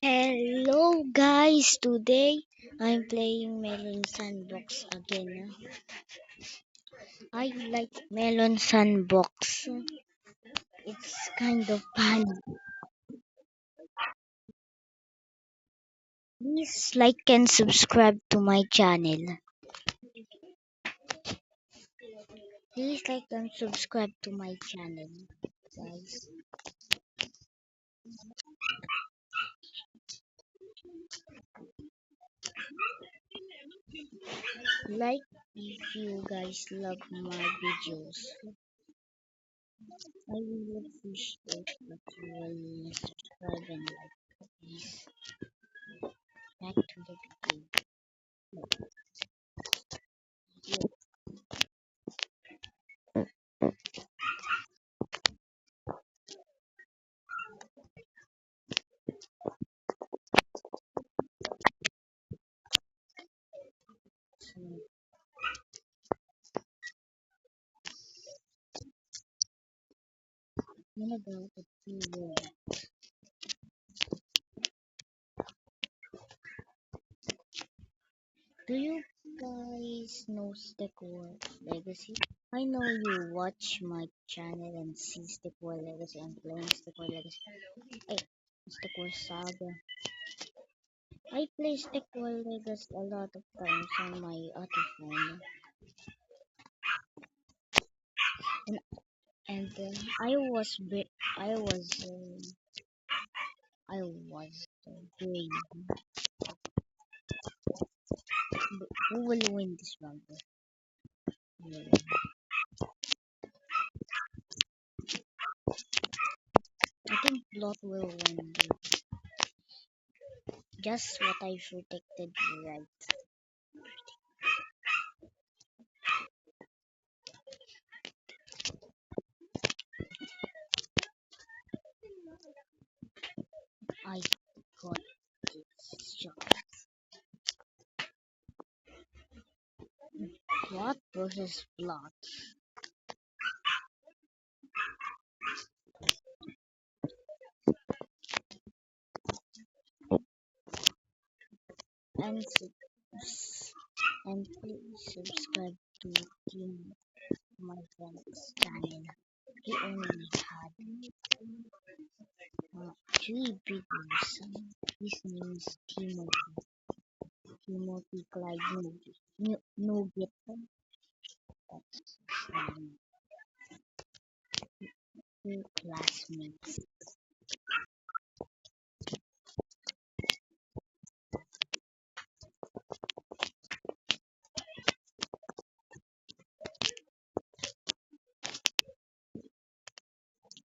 Hello guys, today I'm playing Melon Sandbox again. I like Melon Sandbox. It's kind of fun. Please like and subscribe to my channel. Please like and subscribe to my channel, guys. Like if you guys love my videos. I will appreciate that you will subscribe and like. Please back to the video. So, what about the two? Do you guys know Stekor Legacy? I know you watch my channel and see Stekor Legacy. I'm playing Stekor Legacy. Hey, Stekor Saga. I play Stekor Legacy a lot of times on my other phone. And I was brave. Who will win this round? Yeah. I think Blood will win. Just what I predicted, right? I got this shot. What versus Blood? And and please subscribe to Team My Friend's channel. He only had three videos. His name is Timothy Clyde Nugget. That's his name. Two classmates.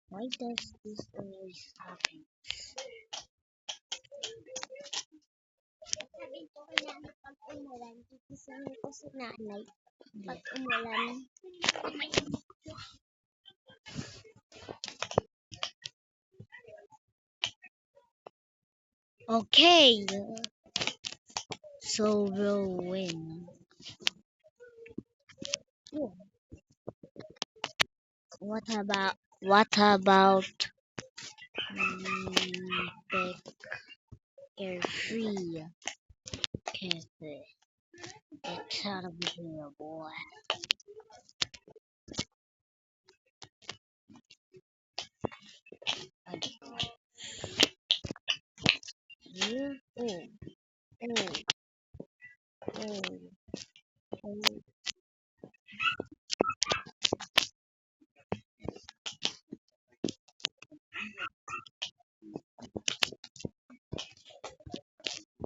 Why does this always happen? Sabi ko kaya pag umulan, tigisan ko si nanay. Pag umulan, okay, so we'll win. What about pick Carefree? Cafe. It's out of here, boy. I here. Oh, oh, oh.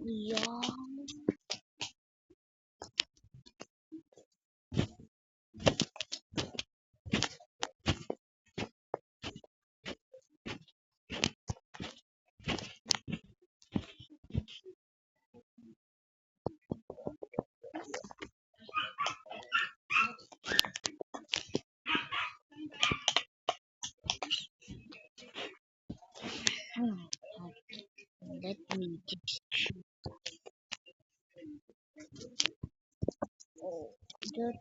Yeah. Hmm. Let me just shoot. Oh, that.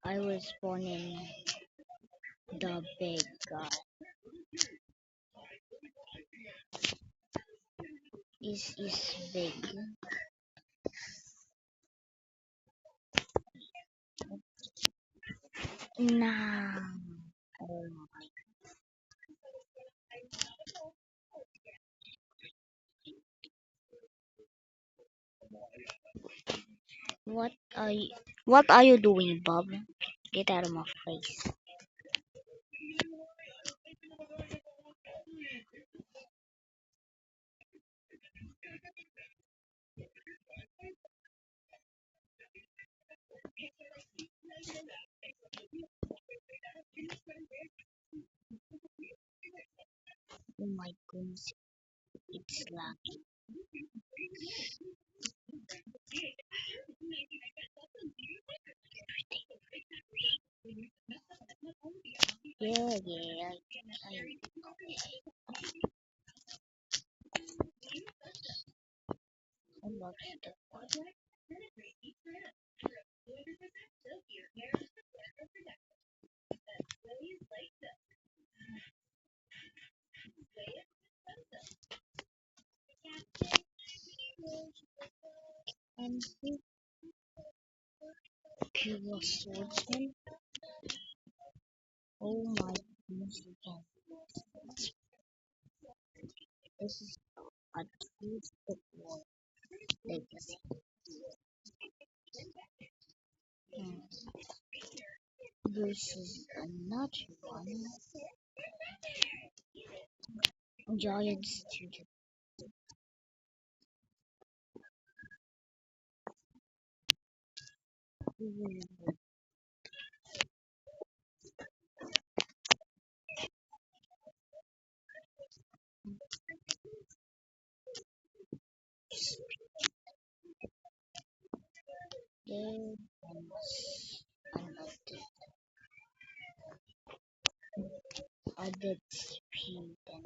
I will spawn in the big guy. Is big. Nah. Oh my. What are you? What are you doing, Bob? Get out of my face. Oh my goodness, it's lucky. Yeah, I love the and pure swordsman. Oh my goodness, you can. This is a twisted war legacy. Hmm. This is another one. Giant Studio. There was another added speed and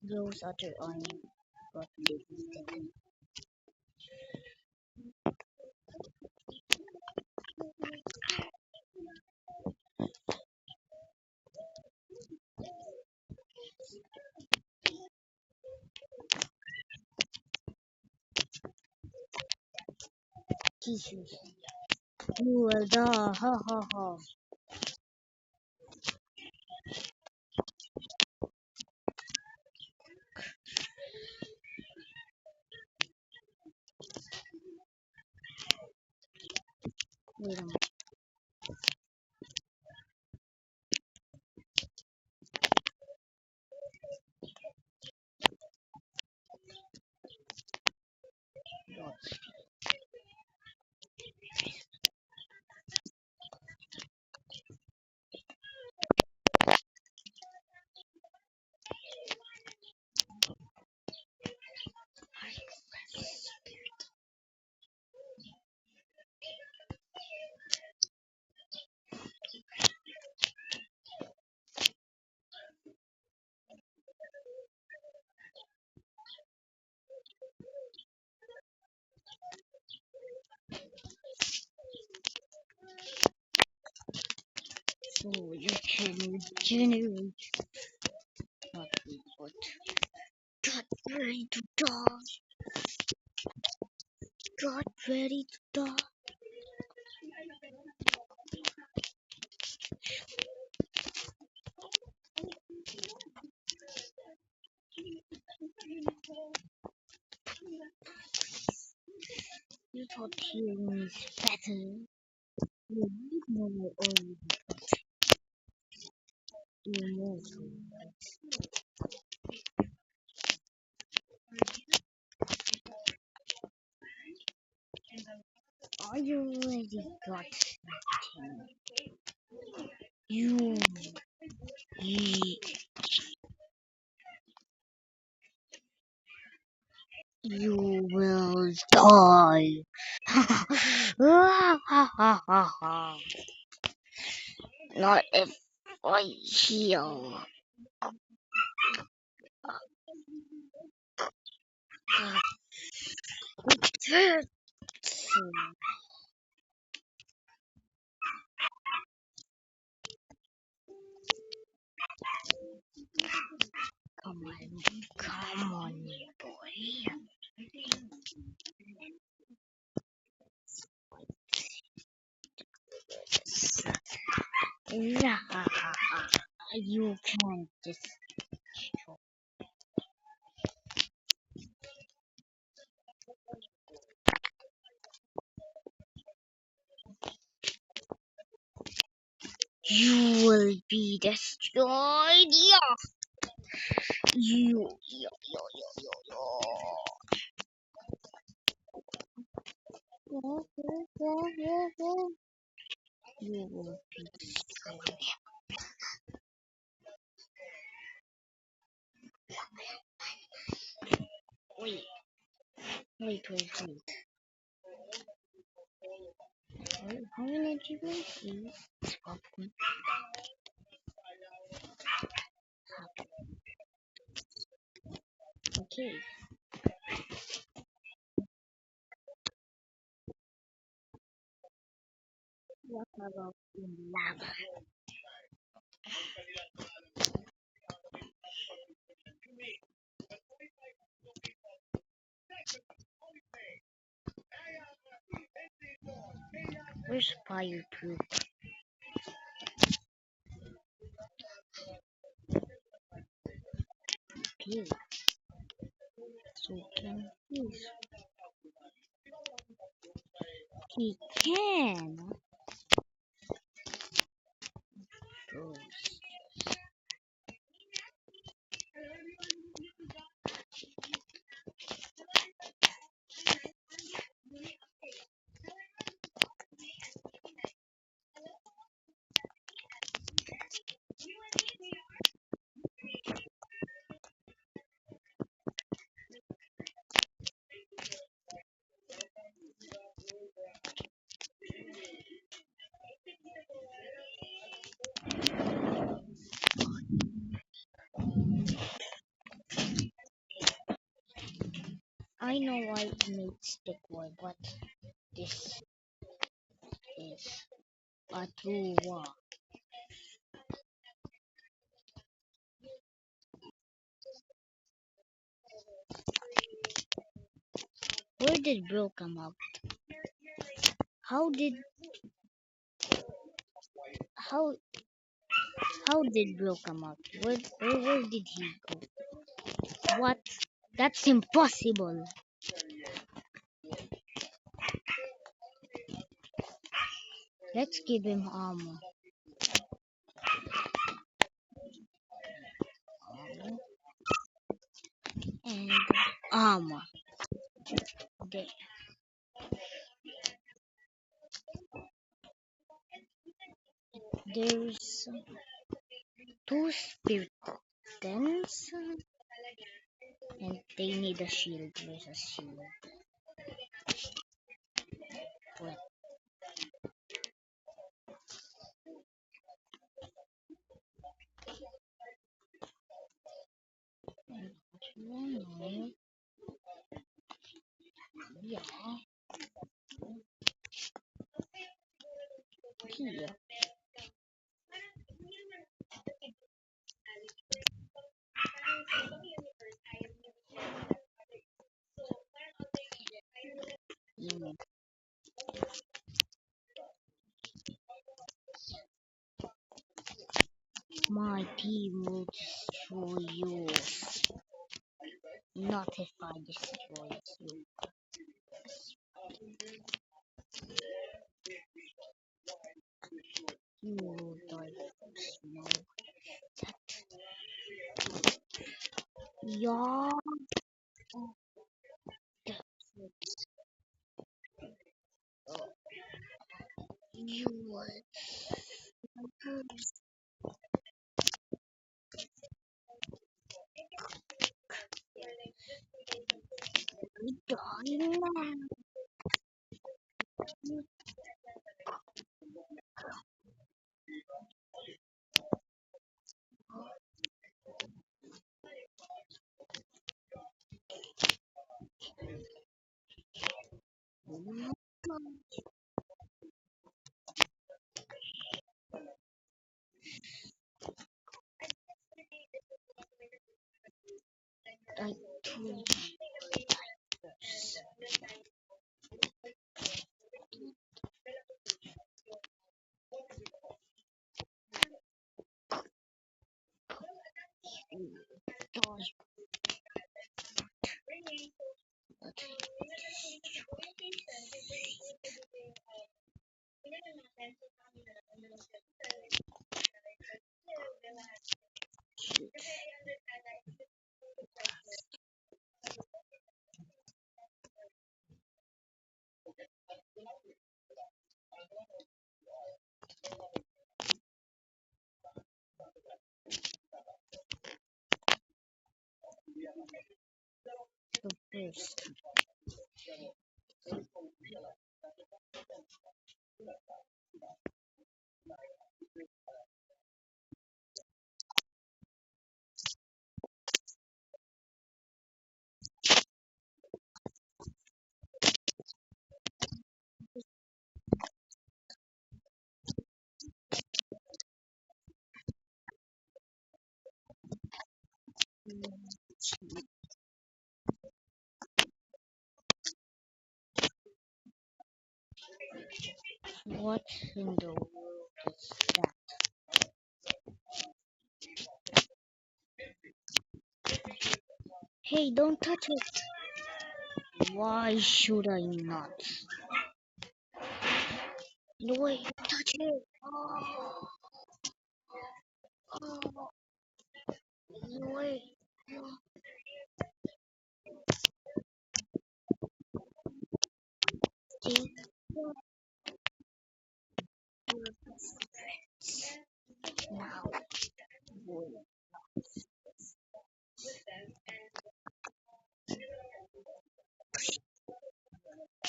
those other army got defeated. Jesus. You will die. Ha ha ha. Wait a minute. So you can regenerate. Not me, but get ready to die. Get ready to die. You thought hearing is better. You need more oil. You more right? Are you ready, got something? You, ye, You will die. Not if I heal. Come on, come on, boy. Yeah, you can't just. You will be destroyed. Yeah. You will be destroyed. Wait, wait. How many achievements is popcorn? Okay. What about in lava? Where's fireproof? Okay. So can he can. Gross. I know why it needs stick wood, but this is a true war. Where did Bro come out? How did how how did Bro come out? Where did he go? What? That's impossible. Let's give him and armor. There. There's two skeletons and they need a shield. Where's a shield? Wait, no. Yeah, here. Mm. My team will destroy you. Not if I destroy you. You will die from smoke. Yeah, you will. Die now. I told you, die. But the first, what in the world is that? Hey, don't touch it. Why should I not? No way, touch it. Oh, oh, no way. Take now.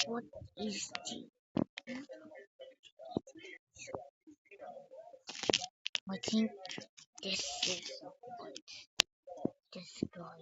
What is the? I think this is what this guy.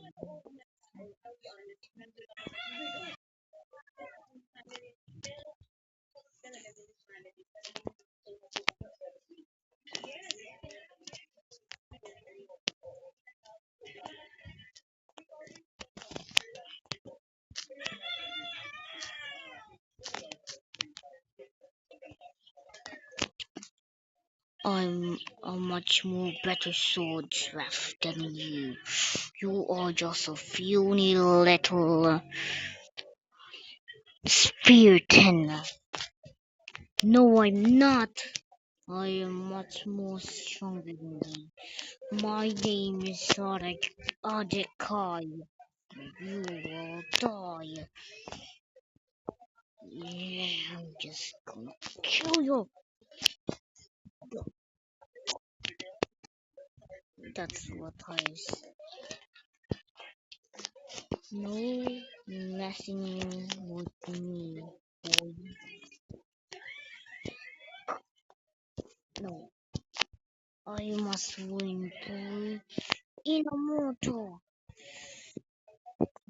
I'm a much more better swordsmith than you. You are just a puny little spear tender. No, I'm not. I am much more stronger than you. My name is Sonic Adekai. You will die. Yeah, I'm just gonna kill you. That's what I said. No messing with me, boy. No, I must win, boy. Inamoto.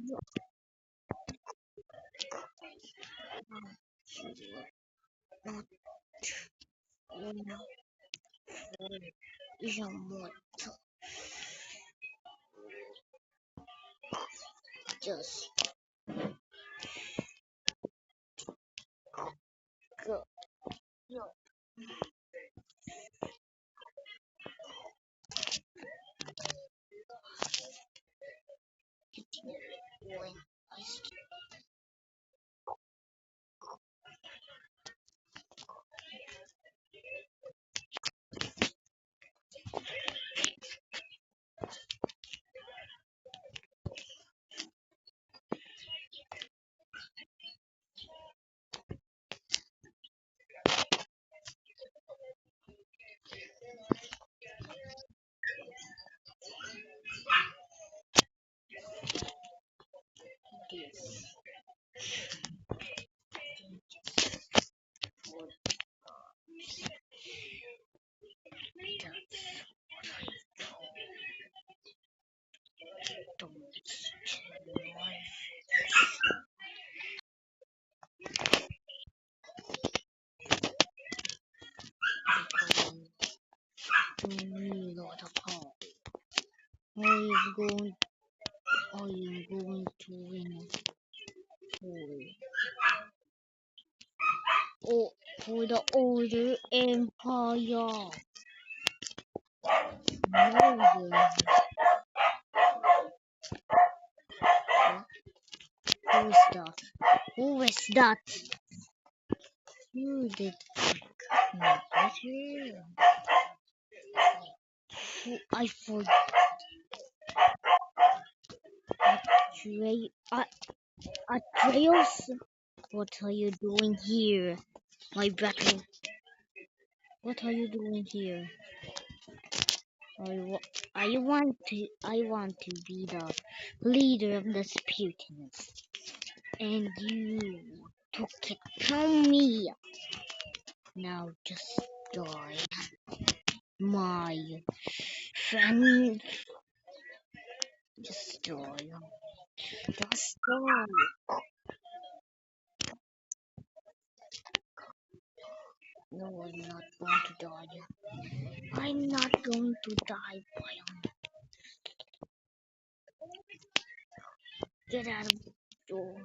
Not win for Inamoto. Just go. Yo, win. I going. I am going to win for, for the older empire. No, who is that? Who is that? You did not here. I forgot. Atreus, what are you doing here? My battle. What are you doing here? I want to be the leader of the Spartans, and you took it from me. Now just die, my friend. Just die. Just die. No, I'm not going to die. I'm not going to die, Brian. Get out of the door.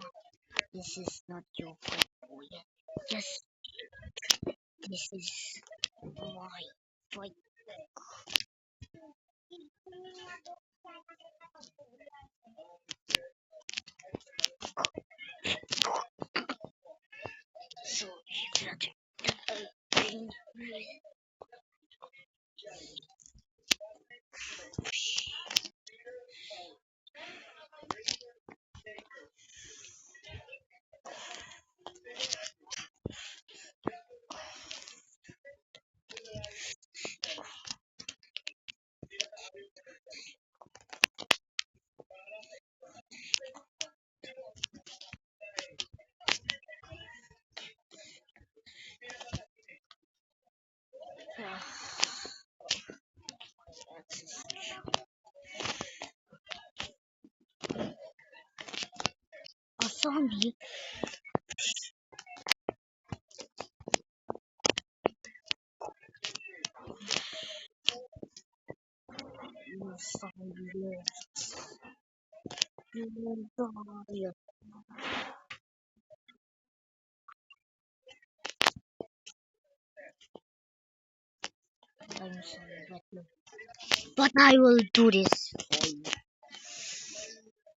This is not your fight, boy. Just this is my fight. So that thing. A zombie. You zombie. You will die. I'm sorry, but I will do this for you.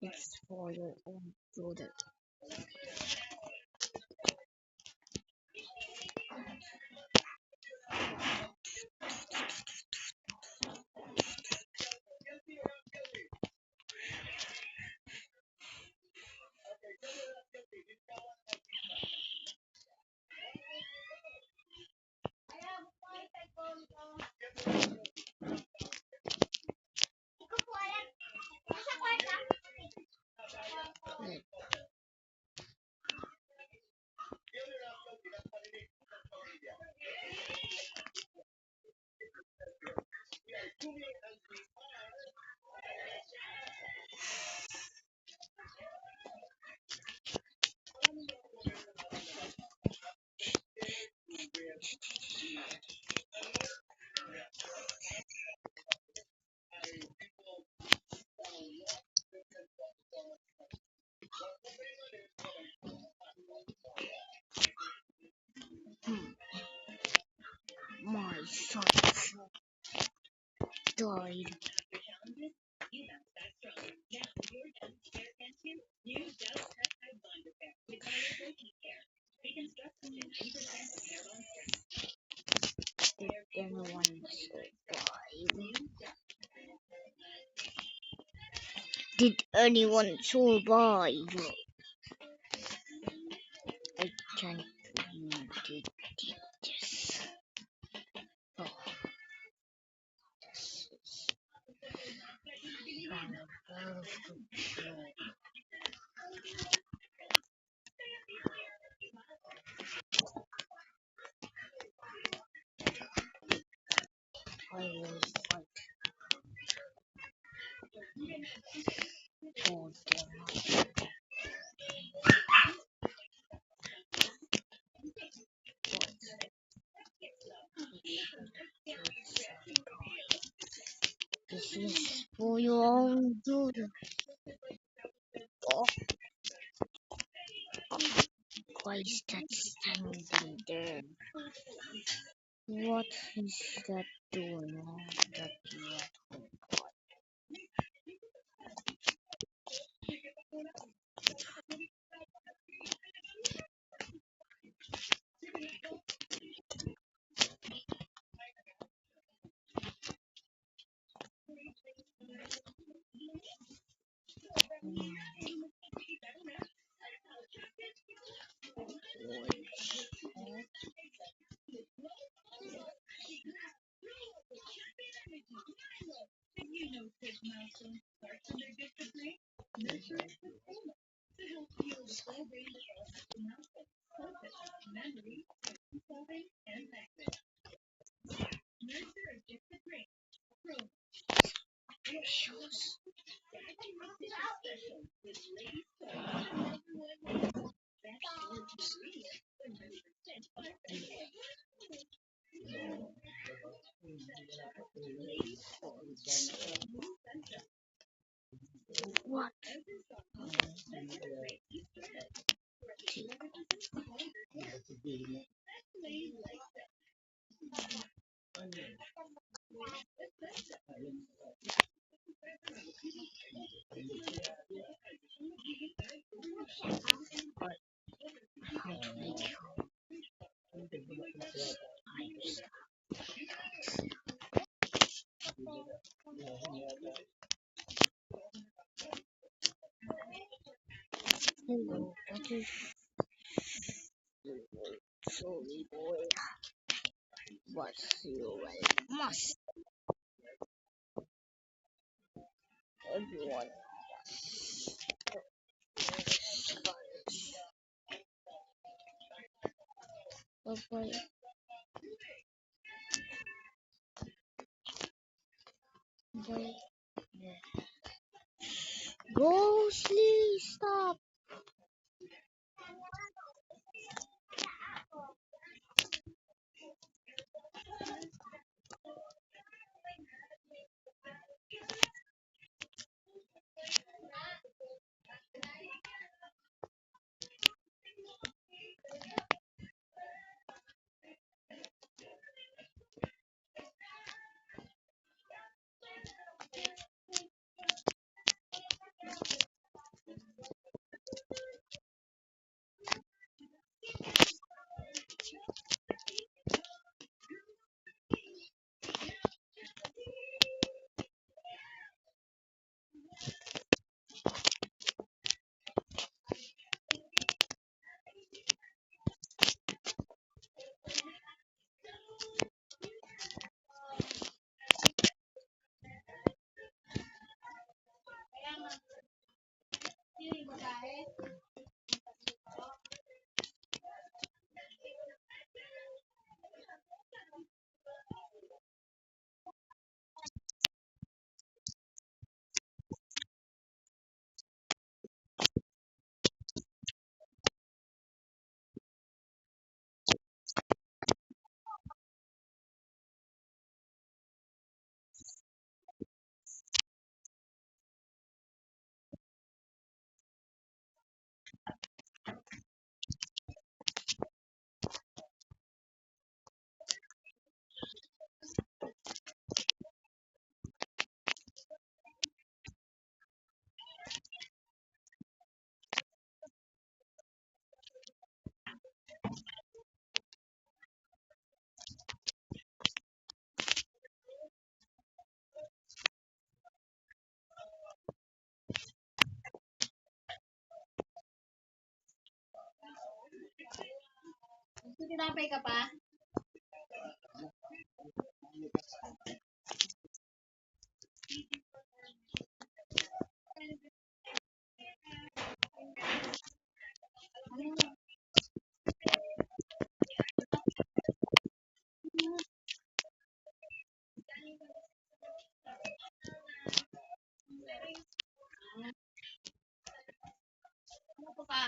It's for your own good. My son died. Did anyone survive? Did anyone survive? I can't did this. Oh, this is kind of out of control. I will fight for them. This is for your own Dude, oh, why is that standing there? What is that doing? Oh, that shoes. What? How to make pipes? Hello, that is sorry boy. What's your must? Everyone. Oh boy, boy. Ghostly, stop. Tinapay ka pa? Ano pa?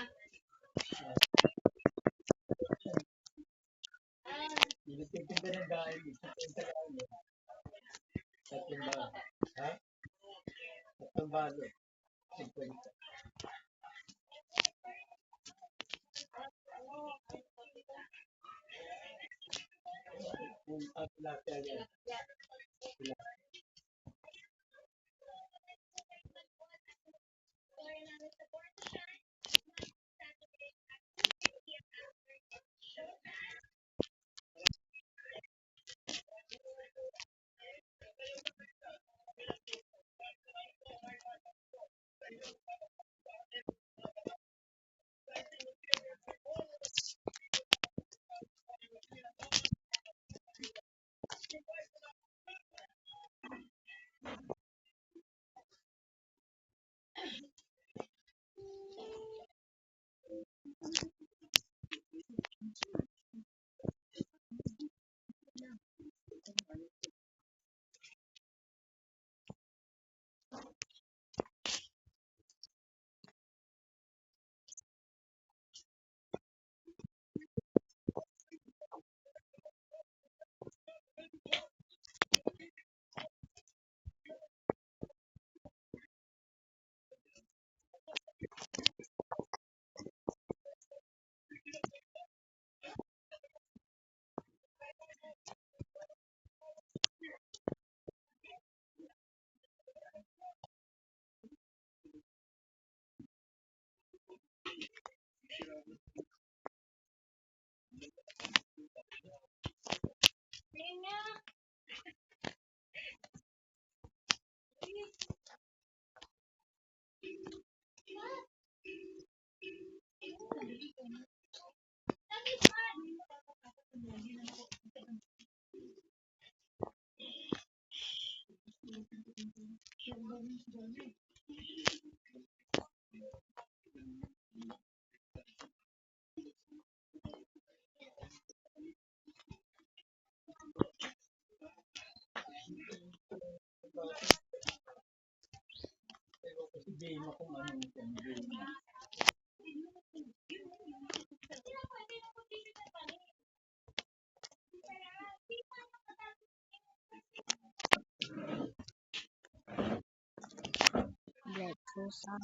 Blood Rosa.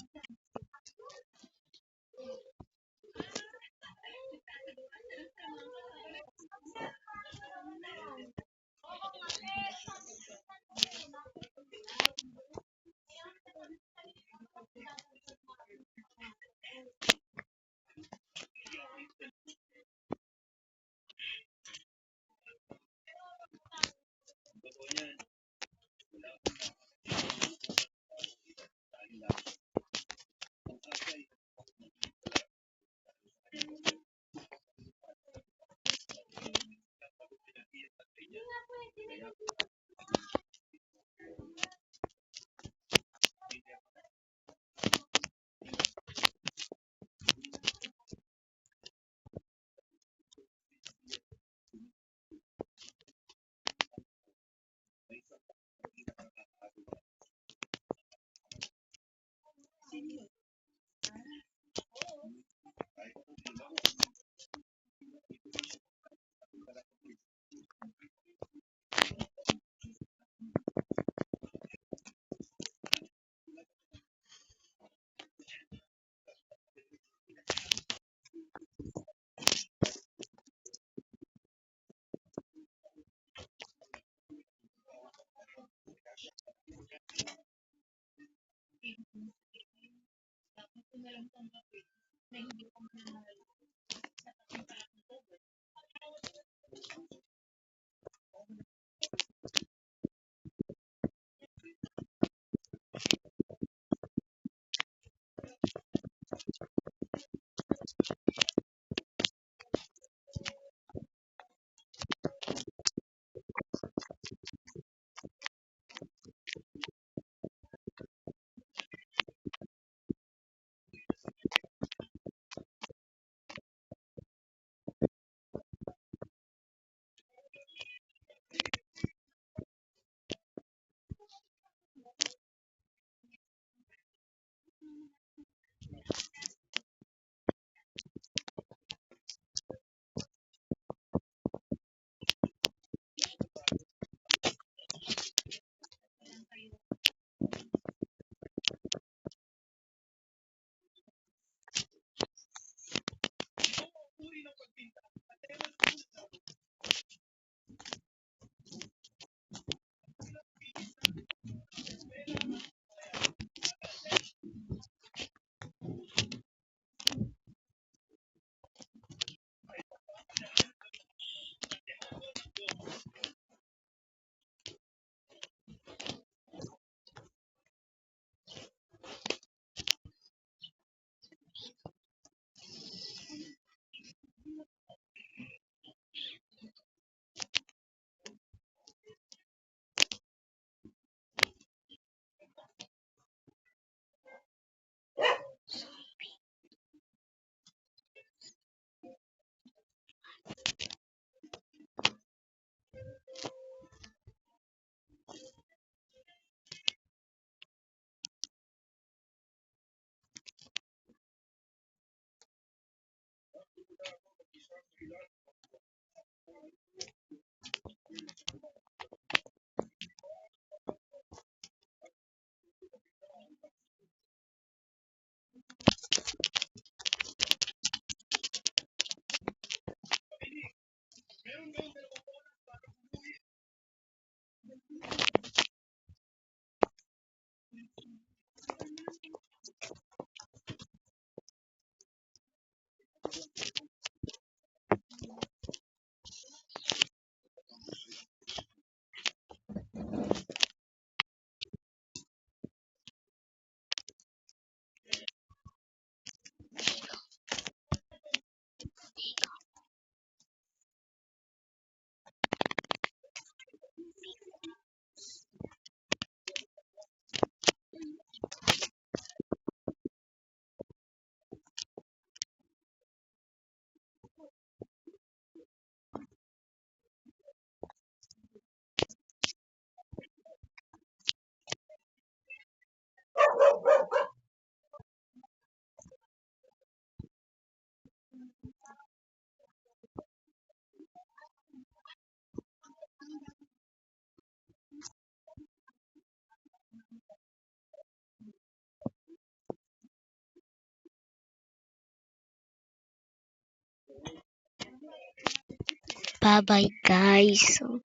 Bye bye guys. So,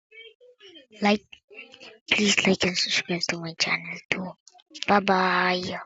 like please like and subscribe to my channel too. Bye bye.